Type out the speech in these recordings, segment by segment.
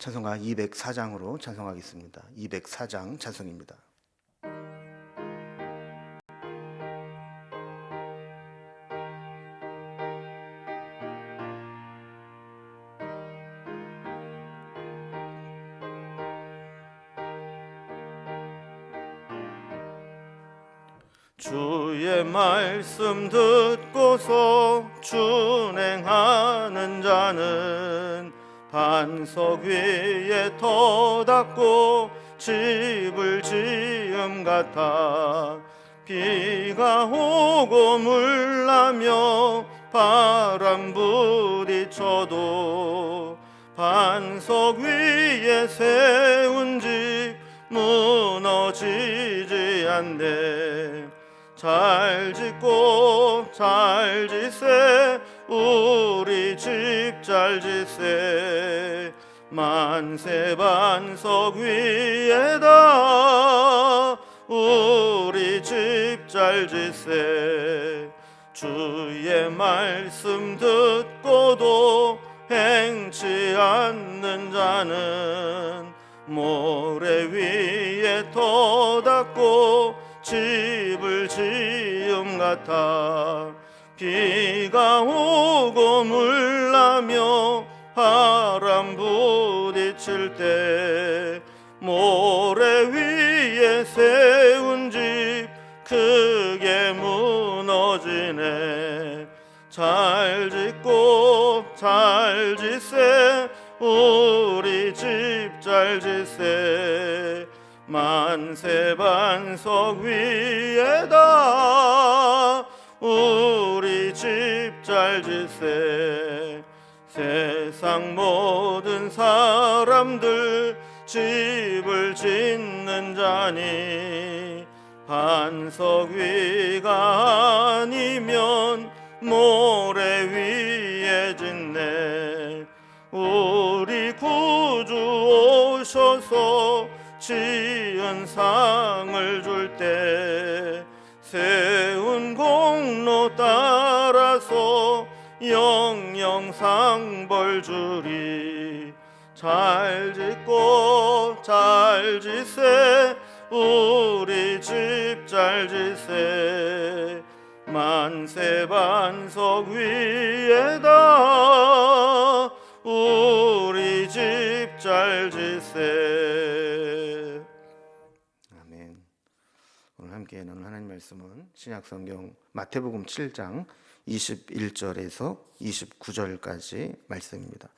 찬송가 204장으로 찬송하겠습니다. 204장 찬송입니다. 주의 말씀 듣고서 준행하는 자는 반석 위에 터닫고 집을 지음 같아. 비가 오고 물나며 바람 부딪혀도 반석 위에 세운 집 무너지지 않네. 잘 짓고 잘 짓세, 우리 집 잘 짓세. 만세 반석 위에다 우리 집 잘 짓세. 주의 말씀 듣고도 행치 않는 자는 모래 위에 터닫고 집을 지음 같아. 비가 오고 물나며 바람 부딪힐 때 모래 위에 세운 집 크게 무너지네. 잘 짓고 잘 짓세, 우리 집 잘 짓세. 만세 반석 위에다 우리 집 잘 짓세. 세상 모든 사람들 집을 짓는 자니 반석 위가 아니면 모래 위에 짓네. 우리 구주 오셔서 지은 상을 줄 때 세운 공로 따라서 영영 상벌 주리. 잘 짓고 잘 짓세, 우리 집 잘 짓세. 만세 반석 위에다 우리 집 잘 짓세. 아멘. 오늘 함께 나눌 하나님 말씀은 신약성경 마태복음 7장 21절에서 29절까지 말씀입니다.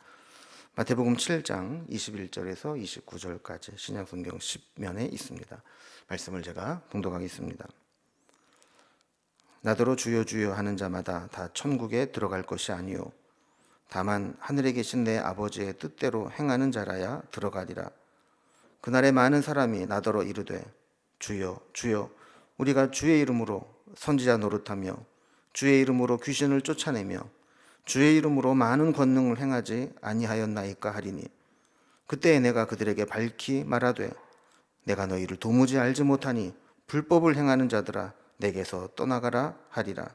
마태복음 7장 21절에서 29절까지 신약성경 10면에 있습니다. 말씀을 제가 봉독하겠습니다. 나더러 주여 주여 하는 자마다 다 천국에 들어갈 것이 아니요 다만 하늘에 계신 내 아버지의 뜻대로 행하는 자라야 들어가리라. 그날에 많은 사람이 나더러 이르되 주여 주여 우리가 주의 이름으로 선지자 노릇하며 주의 이름으로 귀신을 쫓아내며 주의 이름으로 많은 권능을 행하지 아니하였나이까 하리니 그때에 내가 그들에게 밝히 말하되 내가 너희를 도무지 알지 못하니 불법을 행하는 자들아 내게서 떠나가라 하리라.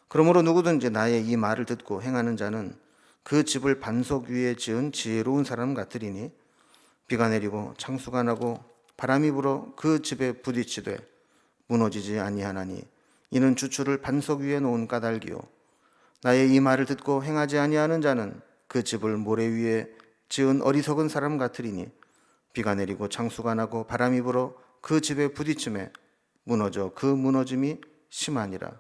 그러므로 누구든지 나의 이 말을 듣고 행하는 자는 그 집을 반석 위에 지은 지혜로운 사람 같으리니 비가 내리고 창수가 나고 바람이 불어 그 집에 부딪히되 무너지지 아니하나니 이는 주추를 반석 위에 놓은 까닭이요 나의 이 말을 듣고 행하지 아니하는 자는 그 집을 모래 위에 지은 어리석은 사람 같으리니 비가 내리고 창수가 나고 바람이 불어 그 집에 부딪힘에 무너져 그 무너짐이 심하니라.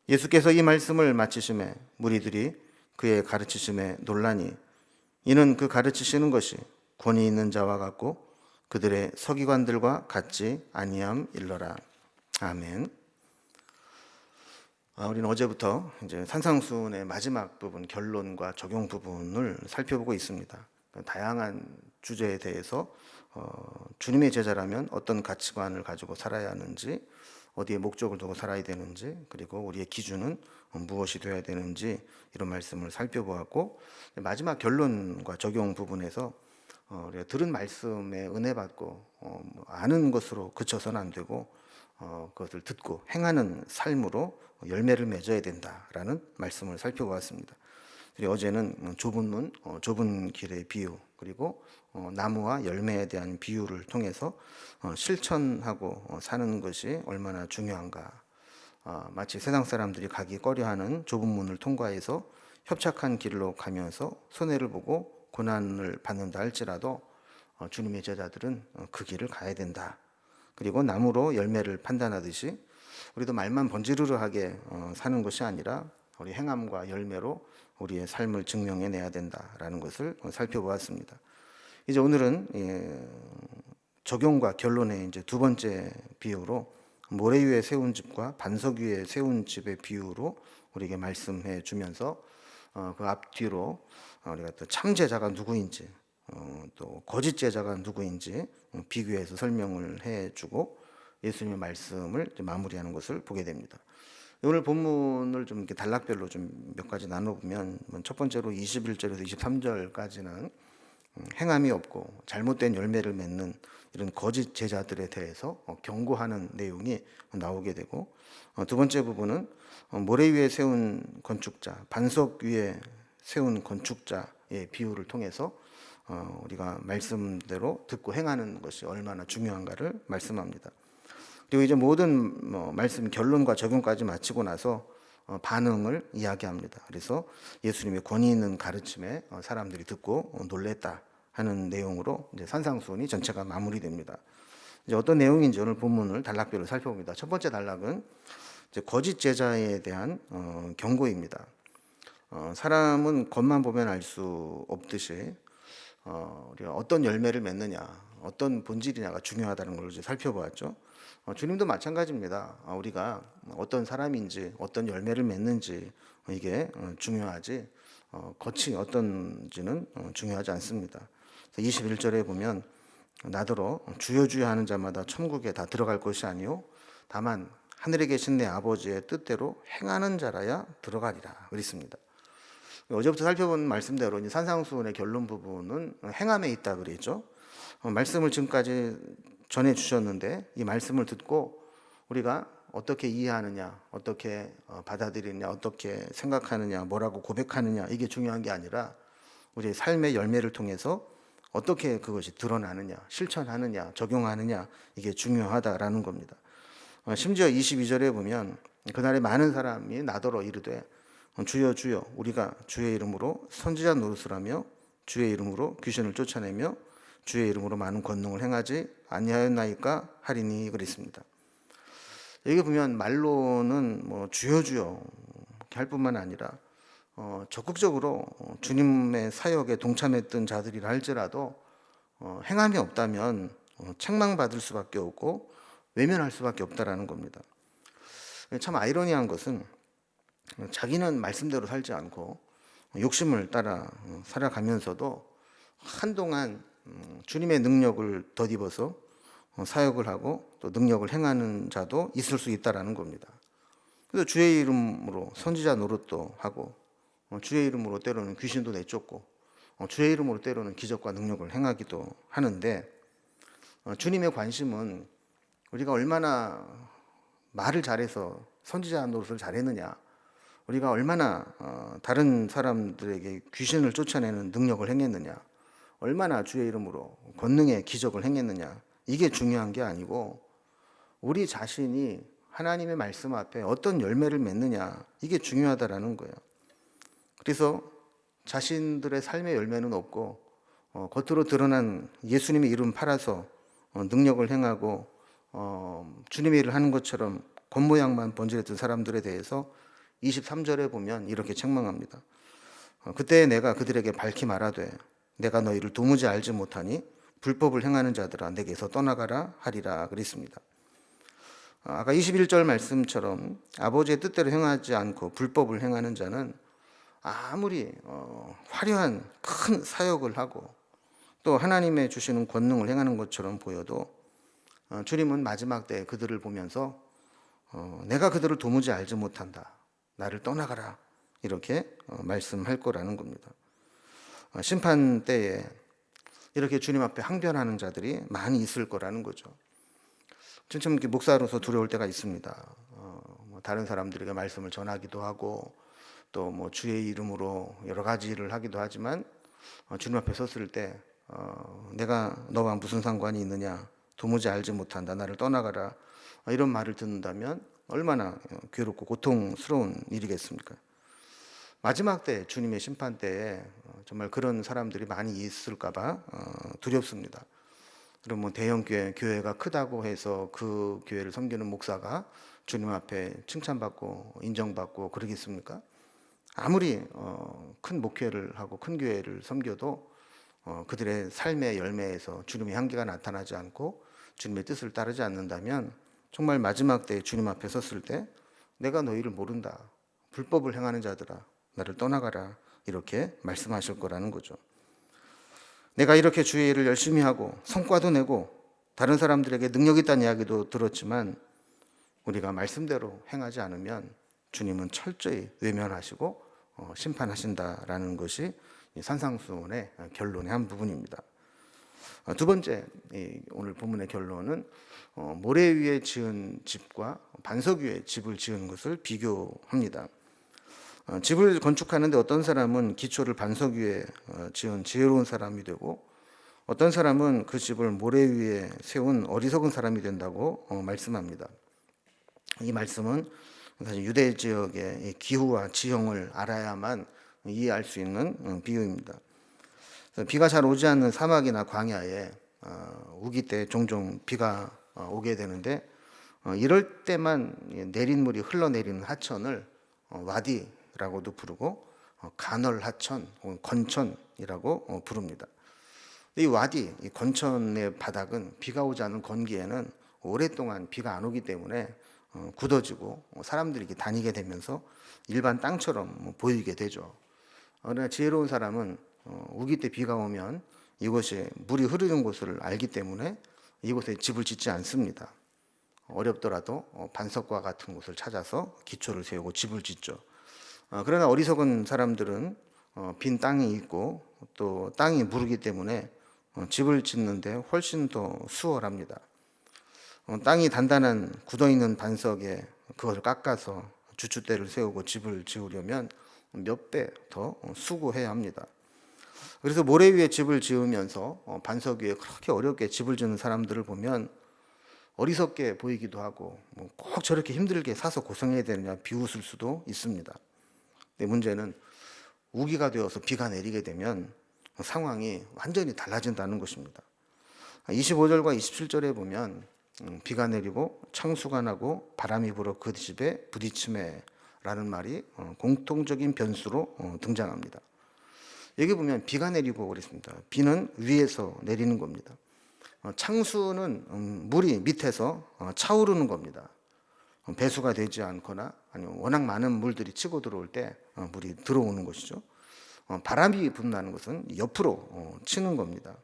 예수께서 이 말씀을 마치심에 무리들이 그의 가르치심에 놀라니 이는 그 가르치시는 것이 권위 있는 자와 같고 그들의 서기관들과 같지 아니함일러라. 아멘. 우리는 어제부터 이제 산상수훈의 마지막 부분 결론과 적용 부분을 살펴보고 있습니다. 다양한 주제에 대해서 주님의 제자라면 어떤 가치관을 가지고 살아야 하는지, 어디에 목적을 두고 살아야 되는지, 그리고 우리의 기준은 무엇이 되어야 되는지 이런 말씀을 살펴보았고, 마지막 결론과 적용 부분에서 우리가 들은 말씀에 은혜 받고 아는 것으로 그쳐서는 안 되고 그것을 듣고 행하는 삶으로 열매를 맺어야 된다라는 말씀을 살펴보았습니다. 어제는 좁은 문, 좁은 길의 비유, 그리고 나무와 열매에 대한 비유를 통해서 실천하고 사는 것이 얼마나 중요한가. 마치 세상 사람들이 가기 꺼려하는 좁은 문을 통과해서 협착한 길로 가면서 손해를 보고 고난을 받는다 할지라도 주님의 제자들은 그 길을 가야 된다. 그리고 나무로 열매를 판단하듯이 우리도 말만 번지르르하게 사는 것이 아니라 우리 행함과 열매로 우리의 삶을 증명해내야 된다라는 것을 살펴보았습니다. 이제 오늘은 적용과 결론의 이제 두 번째 비유로 모래 위에 세운 집과 반석 위에 세운 집의 비유로 우리에게 말씀해 주면서 그 앞뒤로 우리가 또 참 제자가 누구인지 또 거짓 제자가 누구인지 비교해서 설명을 해주고 예수님의 말씀을 마무리하는 것을 보게 됩니다. 오늘 본문을 좀 이렇게 단락별로 좀 몇 가지 나눠보면 첫 번째로 21절에서 23절까지는 행함이 없고 잘못된 열매를 맺는 이런 거짓 제자들에 대해서 경고하는 내용이 나오게 되고, 두 번째 부분은 모래 위에 세운 건축자, 반석 위에 세운 건축자의 비유를 통해서 우리가 말씀대로 듣고 행하는 것이 얼마나 중요한가를 말씀합니다. 그리고 이제 모든 말씀 결론과 적용까지 마치고 나서 반응을 이야기합니다. 그래서 예수님의 권위 있는 가르침에 사람들이 듣고 놀랬다 하는 내용으로 이제 산상수훈이 전체가 마무리됩니다. 이제 어떤 내용인지 오늘 본문을 단락별로 살펴봅니다. 첫 번째 단락은 이제 거짓 제자에 대한 경고입니다. 사람은 겉만 보면 알 수 없듯이 우리가 어떤 열매를 맺느냐, 어떤 본질이냐가 중요하다는 걸 이제 살펴보았죠. 주님도 마찬가지입니다. 우리가 어떤 사람인지, 어떤 열매를 맺는지 이게 중요하지, 겉이 어떤지는 중요하지 않습니다. 21절에 보면 나더러 주여 주여 하는 자마다 천국에 다 들어갈 것이 아니요 다만 하늘에 계신 내 아버지의 뜻대로 행하는 자라야 들어가리라 그랬습니다. 어제부터 살펴본 말씀대로 이제 산상수훈의 결론 부분은 행함에 있다 그랬죠. 말씀을 지금까지 전해 주셨는데 이 말씀을 듣고 우리가 어떻게 이해하느냐, 어떻게 받아들이느냐, 어떻게 생각하느냐, 뭐라고 고백하느냐 이게 중요한 게 아니라 우리의 삶의 열매를 통해서 어떻게 그것이 드러나느냐, 실천하느냐, 적용하느냐 이게 중요하다라는 겁니다. 심지어 22절에 보면 그날에 많은 사람이 나더러 이르되 주여 주여 우리가 주의 이름으로 선지자 노릇을 하며 주의 이름으로 귀신을 쫓아내며 주의 이름으로 많은 권능을 행하지 아니하였나이까 하리니 그랬습니다. 여기 보면 말로는 주여 주여 이렇게 할 뿐만 아니라 적극적으로 주님의 사역에 동참했던 자들이라 할지라도 행함이 없다면 책망받을 수밖에 없고 외면할 수밖에 없다라는 겁니다. 참 아이러니한 것은 자기는 말씀대로 살지 않고 욕심을 따라 살아가면서도 한동안 주님의 능력을 덧입어서 사역을 하고 또 능력을 행하는 자도 있을 수 있다라는 겁니다. 그래서 주의 이름으로 선지자 노릇도 하고 주의 이름으로 때로는 귀신도 내쫓고 주의 이름으로 때로는 기적과 능력을 행하기도 하는데 주님의 관심은 우리가 얼마나 말을 잘해서 선지자 노릇을 잘했느냐, 우리가 얼마나 다른 사람들에게 귀신을 쫓아내는 능력을 행했느냐, 얼마나 주의 이름으로 권능의 기적을 행했느냐 이게 중요한 게 아니고 우리 자신이 하나님의 말씀 앞에 어떤 열매를 맺느냐 이게 중요하다라는 거예요. 그래서 자신들의 삶의 열매는 없고 겉으로 드러난 예수님의 이름 팔아서 능력을 행하고 주님의 일을 하는 것처럼 겉모양만 번지르던 사람들에 대해서 23절에 보면 이렇게 책망합니다. 그때 내가 그들에게 밝히 말하되 내가 너희를 도무지 알지 못하니 불법을 행하는 자들아 내게서 떠나가라 하리라 그랬습니다. 아까 21절 말씀처럼 아버지의 뜻대로 행하지 않고 불법을 행하는 자는 아무리 화려한 큰 사역을 하고 또 하나님의 주시는 권능을 행하는 것처럼 보여도 주님은 마지막 때에 그들을 보면서 내가 그들을 도무지 알지 못한다. 나를 떠나가라. 이렇게 말씀할 거라는 겁니다. 심판 때에 이렇게 주님 앞에 항변하는 자들이 많이 있을 거라는 거죠. 좀 목사로서 두려울 때가 있습니다. 다른 사람들에게 말씀을 전하기도 하고 또 주의 이름으로 여러 가지 일을 하기도 하지만 주님 앞에 섰을 때 내가 너와 무슨 상관이 있느냐, 도무지 알지 못한다, 나를 떠나가라, 이런 말을 듣는다면 얼마나 괴롭고 고통스러운 일이겠습니까? 마지막 때, 주님의 심판 때에 정말 그런 사람들이 많이 있을까봐 두렵습니다. 그럼 뭐 대형 교회가 크다고 해서 그 교회를 섬기는 목사가 주님 앞에 칭찬받고 인정받고 그러겠습니까? 아무리 큰 목회를 하고 큰 교회를 섬겨도 그들의 삶의 열매에서 주님의 향기가 나타나지 않고 주님의 뜻을 따르지 않는다면 정말 마지막 때 주님 앞에 섰을 때 내가 너희를 모른다, 불법을 행하는 자들아 나를 떠나가라, 이렇게 말씀하실 거라는 거죠. 내가 이렇게 주의 일을 열심히 하고 성과도 내고 다른 사람들에게 능력 있다는 이야기도 들었지만 우리가 말씀대로 행하지 않으면 주님은 철저히 외면하시고 심판하신다라는 것이 산상수훈의 결론의 한 부분입니다. 두 번째, 오늘 본문의 결론은 모래 위에 지은 집과 반석 위에 집을 지은 것을 비교합니다. 집을 건축하는데 어떤 사람은 기초를 반석 위에 지은 지혜로운 사람이 되고 어떤 사람은 그 집을 모래 위에 세운 어리석은 사람이 된다고 말씀합니다. 이 말씀은 사실 유대 지역의 기후와 지형을 알아야만 이해할 수 있는 비유입니다. 비가 잘 오지 않는 사막이나 광야에 우기 때 종종 비가 오게 되는데 이럴 때만 내린 물이 흘러내리는 하천을 와디라고도 부르고 간헐하천 혹은 건천이라고 부릅니다. 이 와디, 이 건천의 바닥은 비가 오지 않은 건기에는 오랫동안 비가 안 오기 때문에 굳어지고 사람들이 다니게 되면서 일반 땅처럼 보이게 되죠. 그러나 지혜로운 사람은 우기 때 비가 오면 이곳에 물이 흐르는 곳을 알기 때문에 이곳에 집을 짓지 않습니다. 어렵더라도 반석과 같은 곳을 찾아서 기초를 세우고 집을 짓죠. 그러나 어리석은 사람들은 빈 땅이 있고 또 땅이 무르기 때문에 집을 짓는데 훨씬 더 수월합니다. 땅이 단단한 굳어있는 반석에 그것을 깎아서 주춧대를 세우고 집을 지으려면 몇 배 더 수고해야 합니다. 그래서 모래 위에 집을 지으면서 반석 위에 그렇게 어렵게 집을 짓는 사람들을 보면 어리석게 보이기도 하고 꼭 저렇게 힘들게 사서 고생해야 되느냐 비웃을 수도 있습니다. 근데 문제는 우기가 되어서 비가 내리게 되면 상황이 완전히 달라진다는 것입니다. 25절과 27절에 보면 비가 내리고 창수가 나고 바람이 불어 그 집에 부딪힘에 라는 말이 공통적인 변수로 등장합니다. 여기 보면 비가 내리고 그랬습니다. 비는 위에서 내리는 겁니다. 창수는 물이 밑에서 차오르는 겁니다. 배수가 되지 않거나 아니면 워낙 많은 물들이 치고 들어올 때 물이 들어오는 것이죠. 바람이 분다는 것은 옆으로 치는 겁니다.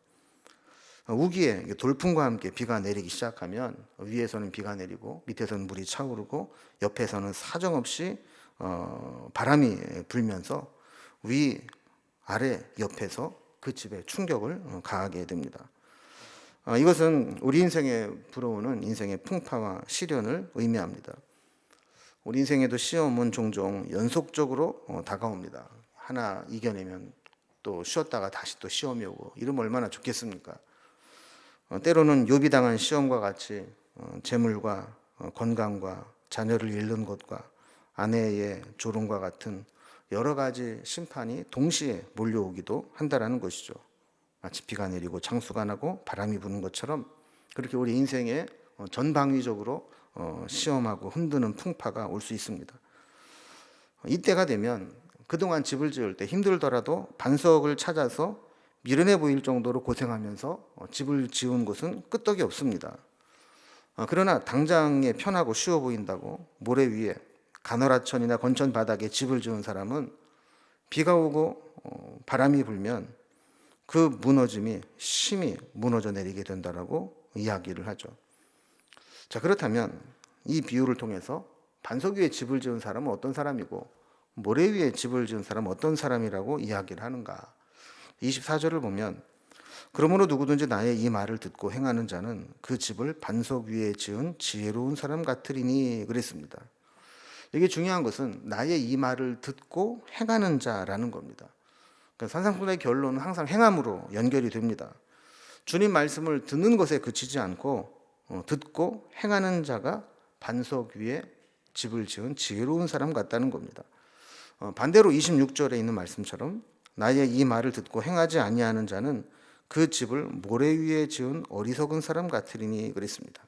우기에 돌풍과 함께 비가 내리기 시작하면 위에서는 비가 내리고 밑에서는 물이 차오르고 옆에서는 사정없이 바람이 불면서 위, 아래, 옆에서 그 집에 충격을 가하게 됩니다. 이것은 우리 인생에 불어오는 인생의 풍파와 시련을 의미합니다. 우리 인생에도 시험은 종종 연속적으로 다가옵니다. 하나 이겨내면 또 쉬었다가 다시 또 시험이 오고 이러면 얼마나 좋겠습니까? 때로는 욥이 당한 시험과 같이 재물과 건강과 자녀를 잃는 것과 아내의 조롱과 같은 여러 가지 심판이 동시에 몰려오기도 한다라는 것이죠. 마치 비가 내리고 창수가 나고 바람이 부는 것처럼 그렇게 우리 인생에 전방위적으로 시험하고 흔드는 풍파가 올 수 있습니다. 이때가 되면 그동안 집을 지을 때 힘들더라도 반석을 찾아서 미련해 보일 정도로 고생하면서 집을 지은 곳은 끄떡이 없습니다. 그러나 당장에 편하고 쉬워 보인다고 모래 위에 간헐하천이나 건천 바닥에 집을 지은 사람은 비가 오고 바람이 불면 그 무너짐이 심히 무너져 내리게 된다라고 이야기를 하죠. 자, 그렇다면 이 비유를 통해서 반석 위에 집을 지은 사람은 어떤 사람이고 모래 위에 집을 지은 사람은 어떤 사람이라고 이야기를 하는가? 24절을 보면 그러므로 누구든지 나의 이 말을 듣고 행하는 자는 그 집을 반석 위에 지은 지혜로운 사람 같으리니 그랬습니다. 이게 중요한 것은 나의 이 말을 듣고 행하는 자라는 겁니다. 산상수훈의 결론은 항상 행함으로 연결이 됩니다. 주님 말씀을 듣는 것에 그치지 않고 듣고 행하는 자가 반석 위에 집을 지은 지혜로운 사람 같다는 겁니다. 반대로 26절에 있는 말씀처럼 나의 이 말을 듣고 행하지 아니하는 자는 그 집을 모래 위에 지은 어리석은 사람 같으리니 그랬습니다.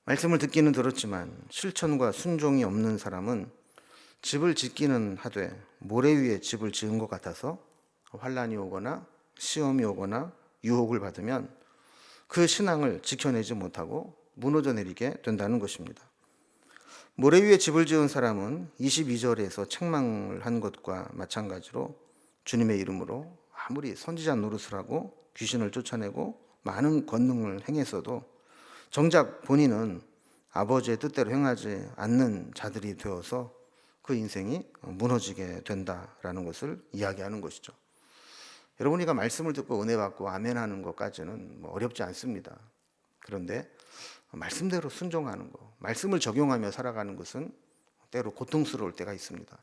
말씀을 듣기는 들었지만 실천과 순종이 없는 사람은 집을 짓기는 하되 모래 위에 집을 지은 것 같아서 환난이 오거나 시험이 오거나 유혹을 받으면 그 신앙을 지켜내지 못하고 무너져 내리게 된다는 것입니다. 모래 위에 집을 지은 사람은 22절에서 책망을 한 것과 마찬가지로 주님의 이름으로 아무리 선지자 노릇을 하고 귀신을 쫓아내고 많은 권능을 행했어도 정작 본인은 아버지의 뜻대로 행하지 않는 자들이 되어서 그 인생이 무너지게 된다라는 것을 이야기하는 것이죠. 여러분이가 말씀을 듣고 은혜 받고 아멘하는 것까지는 어렵지 않습니다. 그런데 말씀대로 순종하는 것, 말씀을 적용하며 살아가는 것은 때로 고통스러울 때가 있습니다.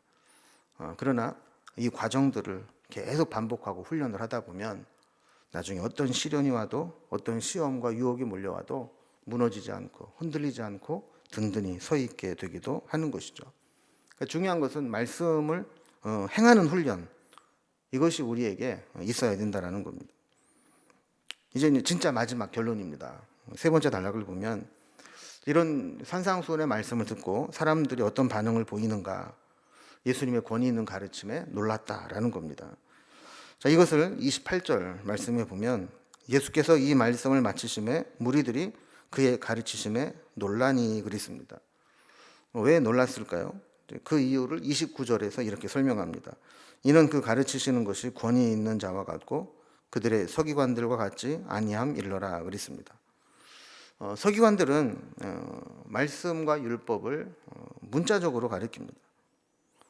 그러나 이 과정들을 계속 반복하고 훈련을 하다 보면 나중에 어떤 시련이 와도 어떤 시험과 유혹이 몰려와도 무너지지 않고 흔들리지 않고 든든히 서 있게 되기도 하는 것이죠. 그러니까 중요한 것은 말씀을 행하는 훈련, 이것이 우리에게 있어야 된다는 겁니다. 이제 진짜 마지막 결론입니다. 세 번째 단락을 보면 이런 산상수훈의 말씀을 듣고 사람들이 어떤 반응을 보이는가, 예수님의 권위 있는 가르침에 놀랐다라는 겁니다. 자, 이것을 28절 말씀에 보면 예수께서 이 말씀을 마치심에 무리들이 그의 가르치심에 놀라니 그랬습니다. 왜 놀랐을까요? 그 이유를 29절에서 이렇게 설명합니다. 이는 그 가르치시는 것이 권위 있는 자와 같고 그들의 서기관들과 같지 아니함 일러라 그랬습니다. 서기관들은 말씀과 율법을 문자적으로 가르칩니다.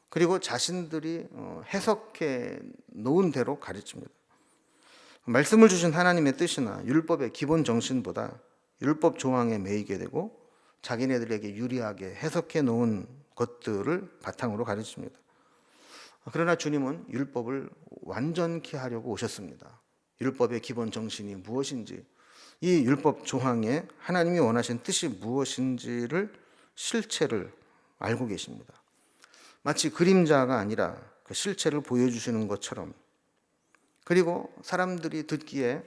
그리고 자신들이 해석해 놓은 대로 가르칩니다. 말씀을 주신 하나님의 뜻이나 율법의 기본 정신보다 율법 조항에 매이게 되고 자기네들에게 유리하게 해석해 놓은 것들을 바탕으로 가르칩니다. 그러나 주님은 율법을 완전케 하려고 오셨습니다. 율법의 기본 정신이 무엇인지, 이 율법 조항에 하나님이 원하신 뜻이 무엇인지를 실체를 알고 계십니다. 마치 그림자가 아니라 그 실체를 보여주시는 것처럼, 그리고 사람들이 듣기에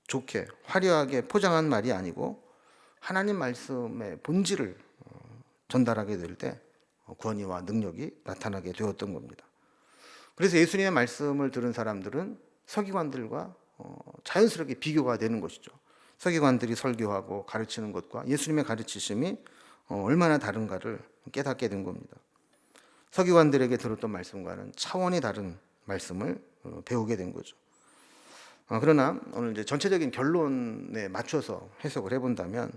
좋게 화려하게 포장한 말이 아니고 하나님 말씀의 본질을 전달하게 될 때 권위와 능력이 나타나게 되었던 겁니다. 그래서 예수님의 말씀을 들은 사람들은 서기관들과 자연스럽게 비교가 되는 것이죠. 서기관들이 설교하고 가르치는 것과 예수님의 가르치심이 얼마나 다른가를 깨닫게 된 겁니다. 서기관들에게 들었던 말씀과는 차원이 다른 말씀을 배우게 된 거죠. 그러나 오늘 이제 전체적인 결론에 맞춰서 해석을 해본다면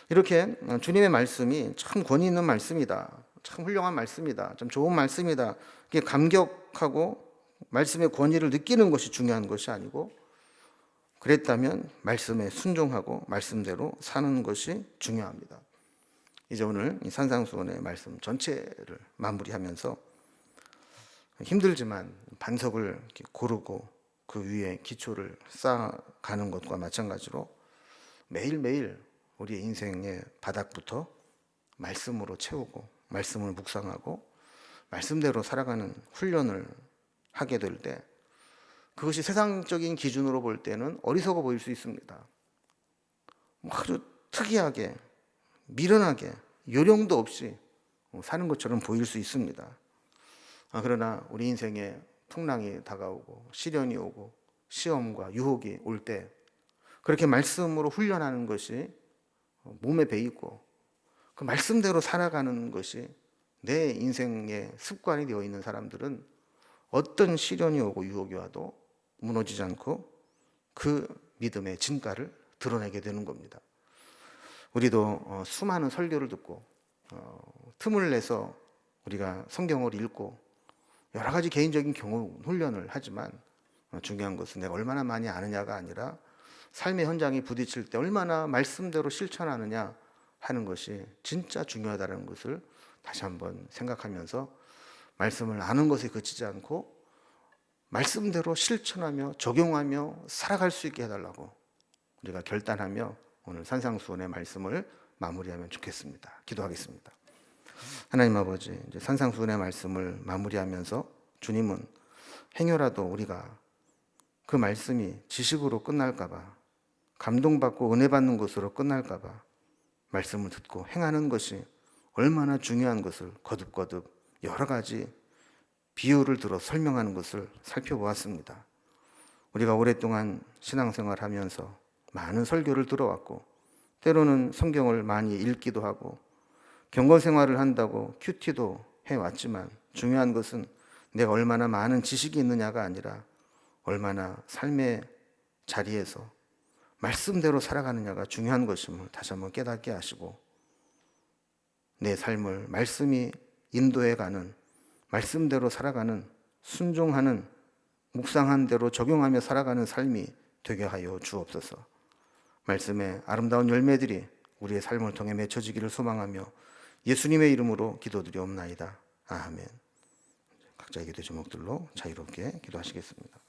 이렇게 주님의 말씀이 참 권위 있는 말씀이다, 참 훌륭한 말씀이다, 참 좋은 말씀이다, 이게 감격하고 말씀의 권위를 느끼는 것이 중요한 것이 아니고, 그랬다면 말씀에 순종하고 말씀대로 사는 것이 중요합니다. 이제 오늘 이 산상수훈의 말씀 전체를 마무리하면서 힘들지만 반석을 이렇게 고르고 그 위에 기초를 쌓아가는 것과 마찬가지로 매일매일 우리의 인생의 바닥부터 말씀으로 채우고 말씀을 묵상하고 말씀대로 살아가는 훈련을 하게 될 때 그것이 세상적인 기준으로 볼 때는 어리석어 보일 수 있습니다. 아주 특이하게 미련하게 요령도 없이 사는 것처럼 보일 수 있습니다. 그러나 우리 인생에 풍랑이 다가오고 시련이 오고 시험과 유혹이 올 때 그렇게 말씀으로 훈련하는 것이 몸에 배이고 그 말씀대로 살아가는 것이 내 인생의 습관이 되어 있는 사람들은 어떤 시련이 오고 유혹이 와도 무너지지 않고 그 믿음의 진가를 드러내게 되는 겁니다. 우리도 수많은 설교를 듣고 틈을 내서 우리가 성경을 읽고 여러 가지 개인적인 경험 훈련을 하지만 중요한 것은 내가 얼마나 많이 아느냐가 아니라 삶의 현장이 부딪힐 때 얼마나 말씀대로 실천하느냐 하는 것이 진짜 중요하다는 것을 다시 한번 생각하면서 말씀을 아는 것에 그치지 않고 말씀대로 실천하며 적용하며 살아갈 수 있게 해달라고 우리가 결단하며 오늘 산상수훈의 말씀을 마무리하면 좋겠습니다. 기도하겠습니다. 하나님 아버지, 이제 산상수훈의 말씀을 마무리하면서 주님은 행여라도 우리가 그 말씀이 지식으로 끝날까봐, 감동받고 은혜 받는 것으로 끝날까봐 말씀을 듣고 행하는 것이 얼마나 중요한 것을 거듭거듭 여러 가지 비유를 들어 설명하는 것을 살펴보았습니다. 우리가 오랫동안 신앙생활 하면서 많은 설교를 들어왔고 때로는 성경을 많이 읽기도 하고 경건생활을 한다고 큐티도 해왔지만 중요한 것은 내가 얼마나 많은 지식이 있느냐가 아니라 얼마나 삶의 자리에서 말씀대로 살아가느냐가 중요한 것임을 다시 한번 깨닫게 하시고 내 삶을 말씀이 인도해가는 말씀대로 살아가는 순종하는 묵상한 대로 적용하며 살아가는 삶이 되게 하여 주옵소서. 말씀의 아름다운 열매들이 우리의 삶을 통해 맺혀지기를 소망하며 예수님의 이름으로 기도드리옵나이다. 아멘. 각자의 기도 제목들로 자유롭게 기도하시겠습니다.